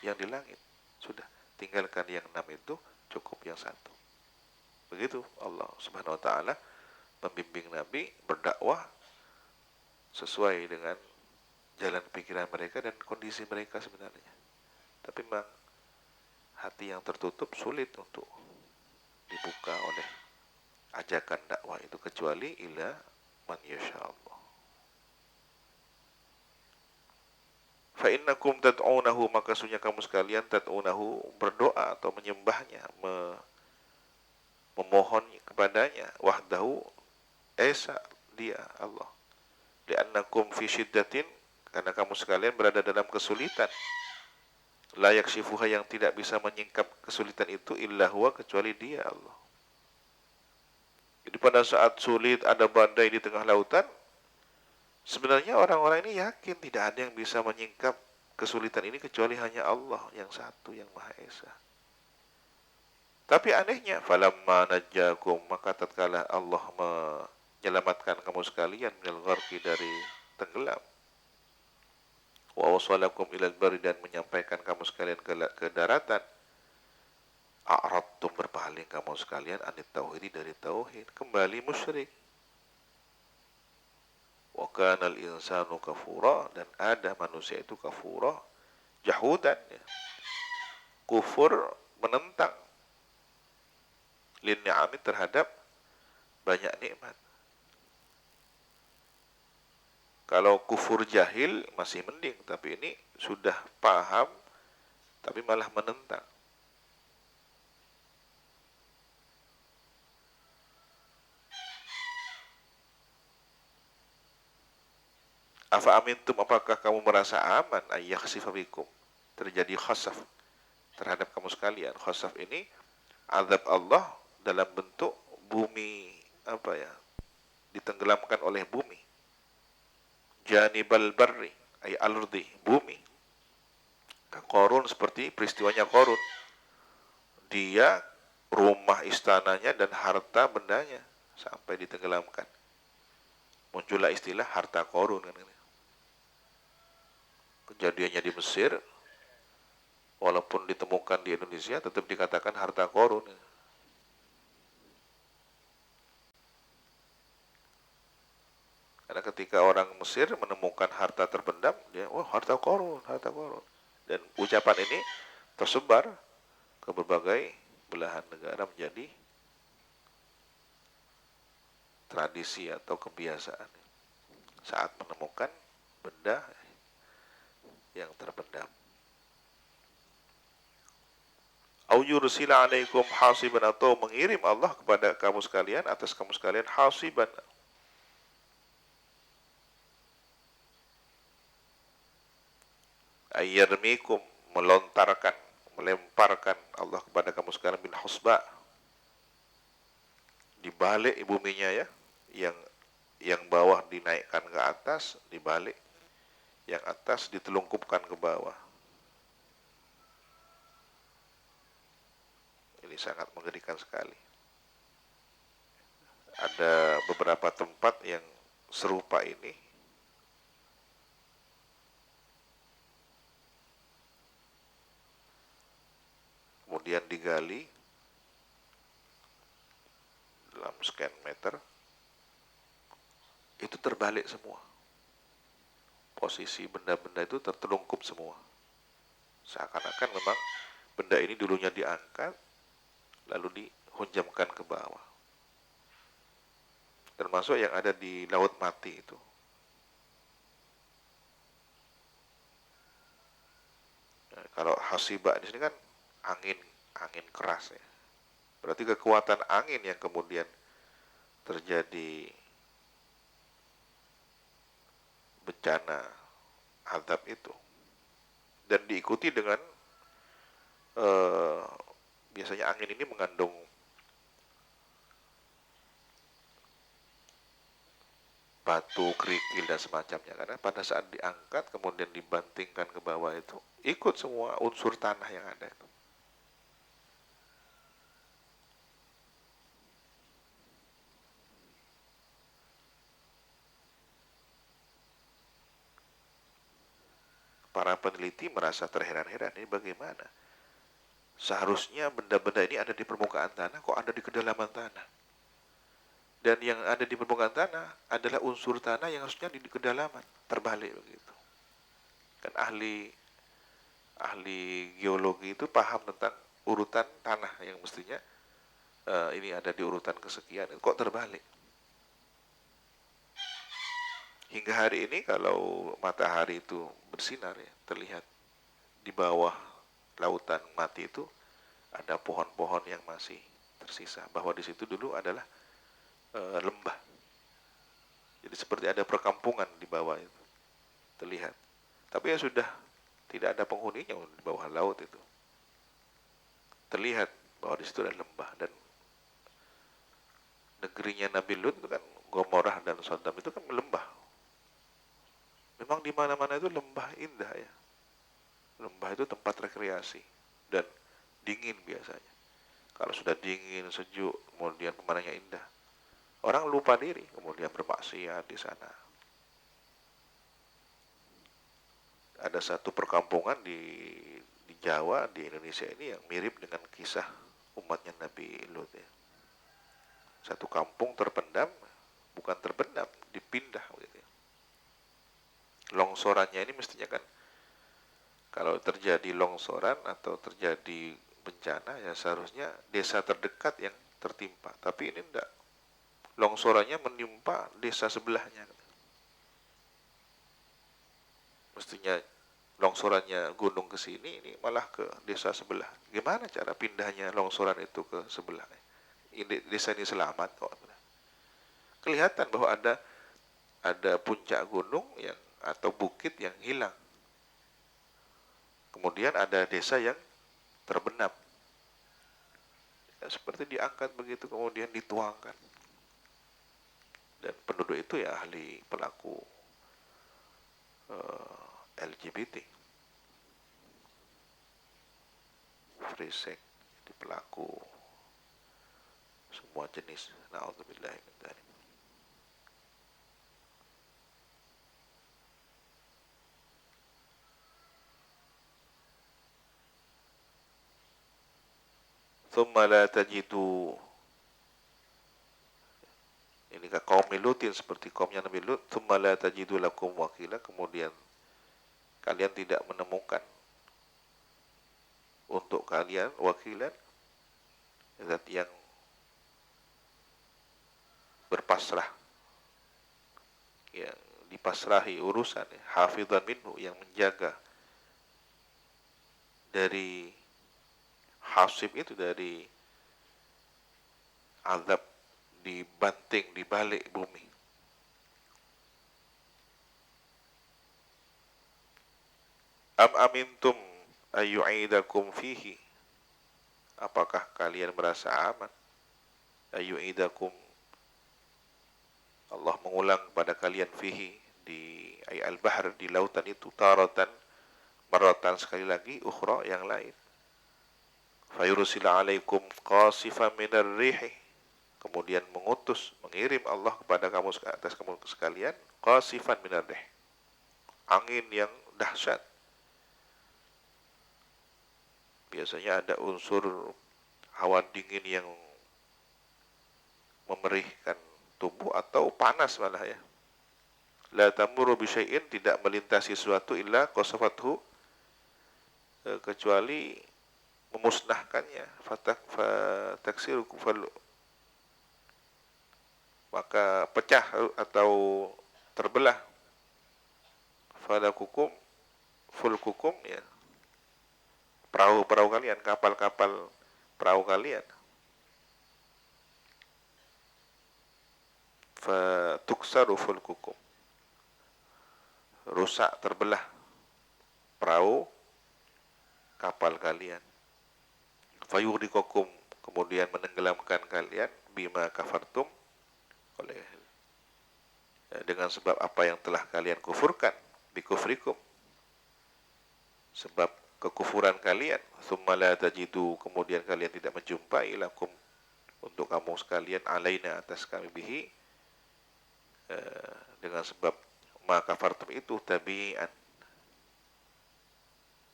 Yang di langit. Sudah, tinggalkan yang 6 itu, cukup yang 1. Begitu Allah Subhanahu wa ta'ala membimbing Nabi berdakwah sesuai dengan jalan pikiran mereka dan kondisi mereka sebenarnya. Tapi memang hati yang tertutup sulit untuk dibuka oleh ajakan dakwah itu, kecuali ila man yasha Allah. Fa innakum tad'unahu, maka sesungguhnya kamu sekalian tad'unahu, berdoa atau menyembahnya, memohon kepadanya, wahdahu, esa, dia Allah. Li'annakum fi syiddatin, karena kamu sekalian berada dalam kesulitan. La yakshifuha, yang tidak bisa menyingkap kesulitan itu, illa huwa, kecuali dia Allah. Jadi pada saat sulit, ada badai di tengah lautan, sebenarnya orang-orang ini yakin tidak ada yang bisa menyingkap kesulitan ini kecuali hanya Allah yang satu, yang Maha Esa. Tapi anehnya, falamma najjakum, maka tatkala Allah menyelamatkan kamu sekalian, minal gharqi, dari tenggelam, wa wasalakum ilal bari, dan menyampaikan kamu sekalian ke daratan, a'radtum, berpaling kamu sekalian, anit tauhid, dari tauhid, kembali musyrik. Wa kana al-insanu kafura, dan ada manusia itu kafura, jahudan ya. Kufur, menentang, lin ni'amit, terhadap banyak nikmat. Kalau kufur jahil masih mending, tapi ini sudah paham tapi malah menentang. Afa amintum, apakah kamu merasa aman ayyakhsifa bikum, terjadi khasaf terhadap kamu sekalian. Khasaf ini azab Allah dalam bentuk bumi, apa ya, ditenggelamkan oleh bumi. Janibal barri ay al-ardi, bumi. Korun, seperti peristiwanya Korun. Dia, rumah istananya dan harta bendanya sampai ditenggelamkan. Muncullah istilah harta Korun kan. Kejadiannya di Mesir, walaupun ditemukan di Indonesia, tetap dikatakan harta Korun. Karena ketika orang Mesir menemukan harta terpendam, dia, wah, harta Korun, harta Korun. Dan ucapan ini tersebar ke berbagai belahan negara menjadi tradisi atau kebiasaan saat menemukan benda yang terpendam. Au yursila alaikum hasiban, atau mengirim Allah kepada kamu sekalian, atas kamu sekalian, hasiban, ayyarmikum, melontarkan, melemparkan Allah kepada kamu sekalian bin husba, dibalik buminya ya, yang bawah dinaikkan ke atas, dibalik, yang atas ditelungkupkan ke bawah. Ini sangat mengerikan sekali. Ada beberapa tempat yang serupa ini. Kemudian digali dalam sekian meter, itu terbalik semua. Posisi benda-benda itu tertelungkup semua. Seakan-akan memang benda ini dulunya diangkat, lalu dihunjamkan ke bawah. Termasuk yang ada di Laut Mati itu. Nah, kalau hasibah di sini kan angin keras ya. Berarti kekuatan angin yang kemudian terjadi bencana azab itu, dan diikuti dengan biasanya angin ini mengandung batu, kerikil dan semacamnya, karena pada saat diangkat kemudian dibantingkan ke bawah itu ikut semua unsur tanah yang ada itu. Para peneliti merasa terheran-heran, ini bagaimana? Seharusnya benda-benda ini ada di permukaan tanah, kok ada di kedalaman tanah? Dan yang ada di permukaan tanah adalah unsur tanah yang harusnya di kedalaman, terbalik begitu. Kan ahli geologi itu paham tentang urutan tanah yang mestinya ini ada di urutan kesekian, kok terbalik? Hingga hari ini kalau matahari itu bersinar ya, terlihat di bawah lautan mati itu ada pohon-pohon yang masih tersisa, bahwa di situ dulu adalah lembah. Jadi seperti ada perkampungan di bawah itu terlihat. Tapi ya sudah tidak ada penghuninya di bawah laut itu. Terlihat bahwa di situ ada lembah, dan negerinya Nabi Lut itu kan Gomorrah dan Sodom itu kan lembah. Memang di mana-mana itu lembah indah ya. Lembah itu tempat rekreasi dan dingin biasanya. Kalau sudah dingin, sejuk, kemudian pemandangannya indah, orang lupa diri, kemudian bermaksiat di sana. Ada satu perkampungan di Jawa, di Indonesia ini yang mirip dengan kisah umatnya Nabi Lut ya. Satu kampung terpendam, bukan terpendam, dipindah gitu ya. Longsorannya ini mestinya kan, kalau terjadi longsoran atau terjadi bencana ya seharusnya desa terdekat yang tertimpa, tapi ini enggak. Longsorannya menimpa desa sebelahnya. Mestinya longsorannya gunung ke sini, ini malah ke desa sebelah. Gimana cara pindahnya longsoran itu ke sebelah? Ini desa ini selamat kok. Kelihatan bahwa ada puncak gunung yang atau bukit yang hilang. Kemudian ada desa yang terbenam. Ya, seperti diangkat begitu kemudian dituangkan. Dan penduduk itu ya ahli pelaku LGBT, free sex, di pelaku semua jenis. Na'udzubillah min dzalik. Tsumma la tajidu, ini ke kaum Lutin seperti kaumnya Nabi Lut. Tsumma la tajidu lakum wakila, kemudian kalian tidak menemukan untuk kalian wakilan, zat yang berpasrah, yang dipasrahi urusan, hafidhan minhu, yang menjaga dari hasib itu, dari azab dibanting di balik bumi. Am amintum ayyu'idakum fihi, apakah kalian merasa aman? Ayyu'idakum, Allah mengulang pada kalian fihi, di al-bahr, di lautan itu, taratan, maratan, sekali lagi, ukhra, yang lain. Fayursila alaikum qasifan minar rihi, kemudian mengirim Allah kepada kamu, atas kamu sekalian, qasifan minar rih, angin yang dahsyat. Biasanya ada unsur hawa dingin yang memerihkan tubuh atau panas malah ya. La tamurru bi syai'in, tidak melintasi sesuatu, illa qasafathu, kecuali memusnahkannya. Fataksirukum, maka pecah atau terbelah. Falakukum, fulkukum, ya, perahu-perahu kalian, kapal-kapal perahu kalian. Fatuksaru fulkukum, rusak, terbelah perahu kapal kalian. Fayughriqakum, kemudian menenggelamkan kalian, bima kafartum, oleh dengan sebab apa yang telah kalian kufurkan, bikufrikum, sebab kekufuran kalian. Tsumma la tajidu, kemudian kalian tidak menjumpai, lakum, untuk kamu sekalian, alaina, atas kami, bihi, dengan sebab maka kafartum itu, tabi'an,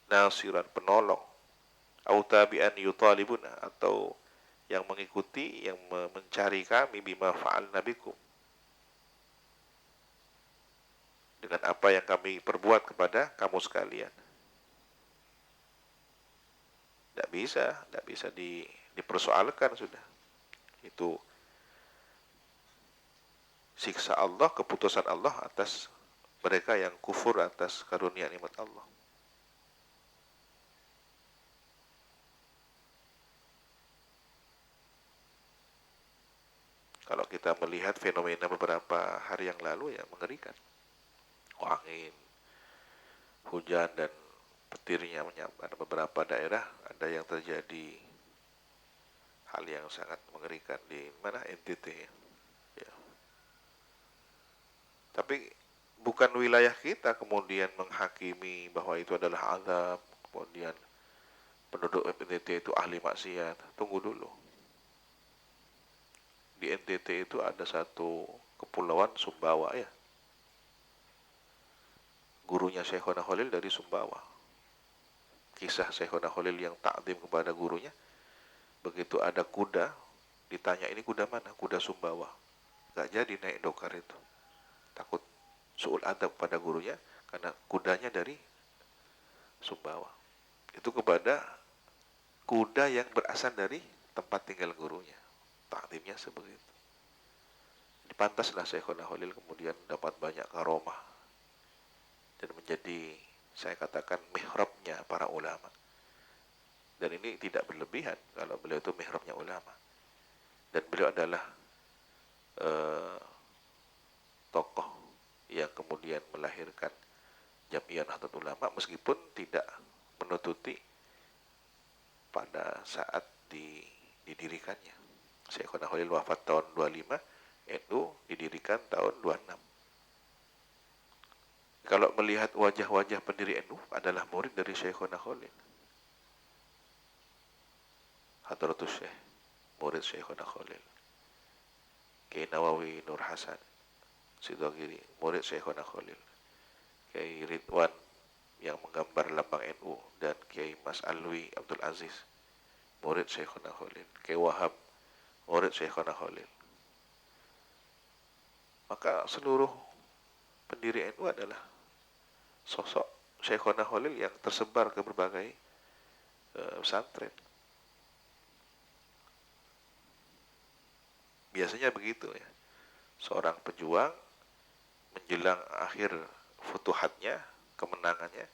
nasiran, penolong, au tabi'an yutalibuna, atau yang mengikuti, yang mencari kami, bima fa'alna bikum, dengan apa yang kami perbuat kepada kamu sekalian. Tidak bisa dipersoalkan sudah. Itu siksa Allah, keputusan Allah atas mereka yang kufur atas karunia nikmat Allah. Kalau kita melihat fenomena beberapa hari yang lalu, ya mengerikan. Angin, hujan, dan petirnya menyambar beberapa daerah. Ada yang terjadi hal yang sangat mengerikan di mana, NTT, ya. Tapi bukan wilayah kita kemudian menghakimi bahwa itu adalah azab, kemudian penduduk NTT itu ahli maksiat. Tunggu dulu. Di NTT itu ada satu kepulauan Sumbawa, ya. Gurunya Syekhona Khalil dari Sumbawa. Kisah Syekhona Khalil yang takdim kepada gurunya, begitu ada kuda, ditanya, ini kuda mana? Kuda Sumbawa. Gak jadi naik dokar itu. Takut su'ul adab pada gurunya, karena kudanya dari Sumbawa. Itu kepada kuda yang berasal dari tempat tinggal gurunya. Takdimnya sebegitu. Pantaslah Syekhona Khalil kemudian dapat banyak karomah dan menjadi, saya katakan, mihrabnya para ulama. Dan ini tidak berlebihan kalau beliau itu mihrabnya ulama. Dan beliau adalah tokoh yang kemudian melahirkan Jam'iyah Nahdlatul Ulama, meskipun tidak menututi pada saat didirikannya. Syekhona Khalil wafat tahun 25, NU didirikan tahun 26. Kalau melihat wajah-wajah pendiri NU adalah murid dari Syekhona Khalil. Hadratus Syekh, murid Syekhona Khalil. Kiai Nawawi Nur Hasan Sidogiri, murid Syekhona Khalil. Kiai Ridwan yang menggambar lambang NU, dan Kiai Mas Alwi Abdul Aziz, murid Syekhona Khalil. Kiai Wahab, murid Syekhona Khalil. Maka seluruh pendiri NU adalah sosok Syekhona Khalil yang tersebar ke berbagai pesantren. Biasanya begitu ya. Seorang pejuang menjelang akhir futuhatnya, kemenangannya,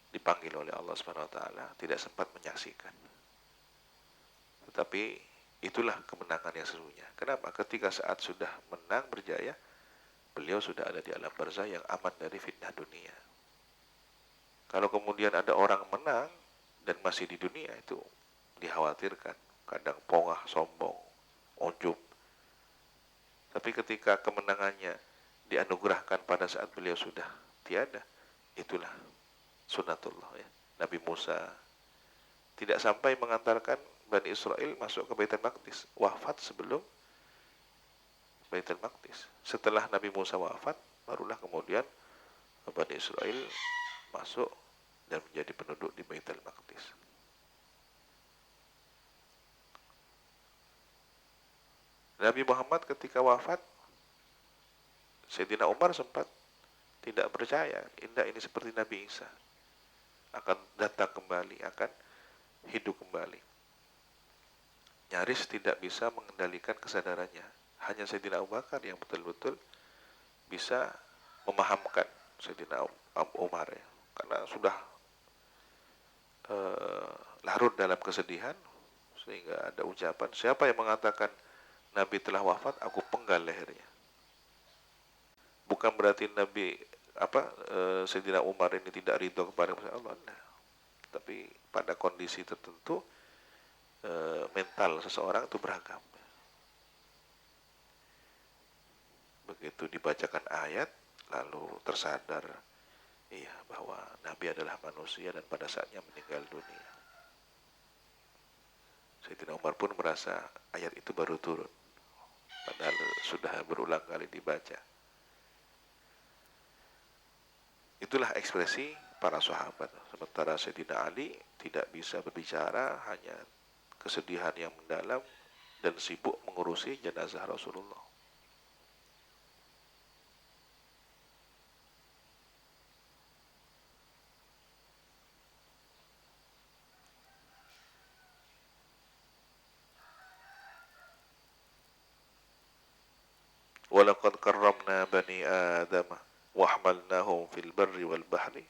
dipanggil oleh Allah Subhanahu wa taala, tidak sempat menyaksikan. Tetapi itulah kemenangan yang sesungguhnya. Kenapa? Ketika saat sudah menang berjaya, beliau sudah ada di alam barzah yang aman dari fitnah dunia. Kalau kemudian ada orang menang dan masih di dunia, itu dikhawatirkan, kadang pongah, sombong, ujub. Tapi ketika kemenangannya dianugerahkan pada saat beliau sudah tiada, itulah sunnatullah ya. Nabi Musa tidak sampai mengantarkan Bani Israel masuk ke Baitul Maqdis, wafat sebelum Baitul Maqdis. Setelah Nabi Musa wafat, barulah kemudian Bani Israel masuk dan menjadi penduduk di Baitul Maqdis. Nabi Muhammad ketika wafat, Sayyidina Umar sempat tidak percaya, indah ini seperti Nabi Isa, akan datang kembali, akan hidup kembali. Nyaris tidak bisa mengendalikan kesadarannya. Hanya Sayyidina Abu Bakar yang betul-betul bisa memahamkan Sayyidina Umar ya. Karena sudah larut dalam kesedihan, sehingga ada ucapan, siapa yang mengatakan Nabi telah wafat, aku penggal lehernya. Bukan berarti Nabi Sayyidina Umar ini tidak ridho kepada Allah, tapi pada kondisi tertentu mental seseorang itu beragam. Begitu dibacakan ayat, lalu tersadar bahwa Nabi adalah manusia dan pada saatnya meninggal dunia. Sayyidina Umar pun merasa ayat itu baru turun, padahal sudah berulang kali dibaca. Itulah ekspresi para sahabat. Sementara Sayyidina Ali tidak bisa berbicara, hanya kesedihan yang mendalam dan sibuk mengurusi jenazah Rasulullah. Walaqad karramna bani Adam wa hamalnahum fil barri wal bahri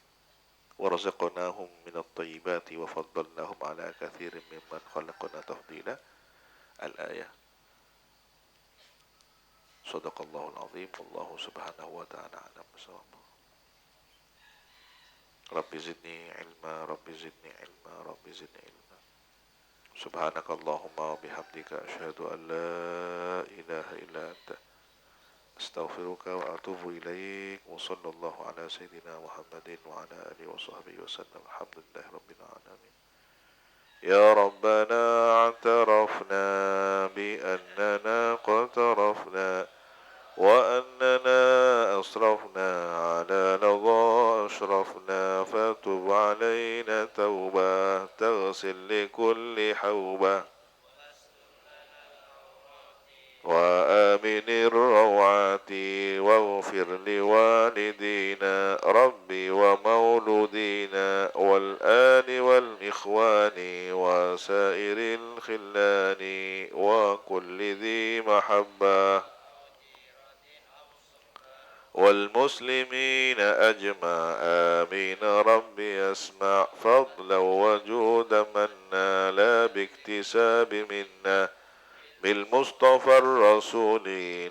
warzaqnahum minat thayyibati wa faddalnahum ala katsirin mimman khalaqna tafdila. Al-ayah. Shadaqallahul azim. Wallahu subhanahu wa ta'ala a'lam bissawab. Rabbi zidni ilma, Rabbi zidni ilma, Rabbi zidni ilma. Subhanakallahumma wa bihamdika asyhadu an la ilaha illa anta astaghfiruka wa atubu ilaik. Wa sallallahu ala sayyidina Muhammadin wa ala alihi wa sahbihi wa sallam. Alhamdulillahi rabbil alamin. Ya Rabbana a'tarafna bi annana qatarafna wa annana asrafna ala ladha ashrafna fatub alayna tawbah taghsil li kulli hawbah وآمن الروعات واغفر لوالدينا ربي ومولودينا والآل والإخوان وسائر الخلان وكل ذي محبة والمسلمين أجمع آمين ربي أسمع فضلا وجودا منا لا باكتساب منا بالمصطفى الرسول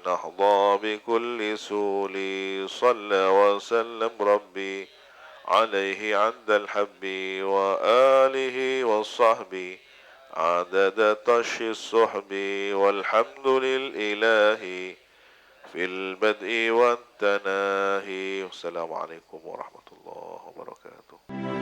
نحظى بكل سول صلى وسلم ربي عليه عند الحب وآله والصحب عدد طش الصحب والحمد للإله في البدء والتناهي. والسلام عليكم ورحمة الله وبركاته.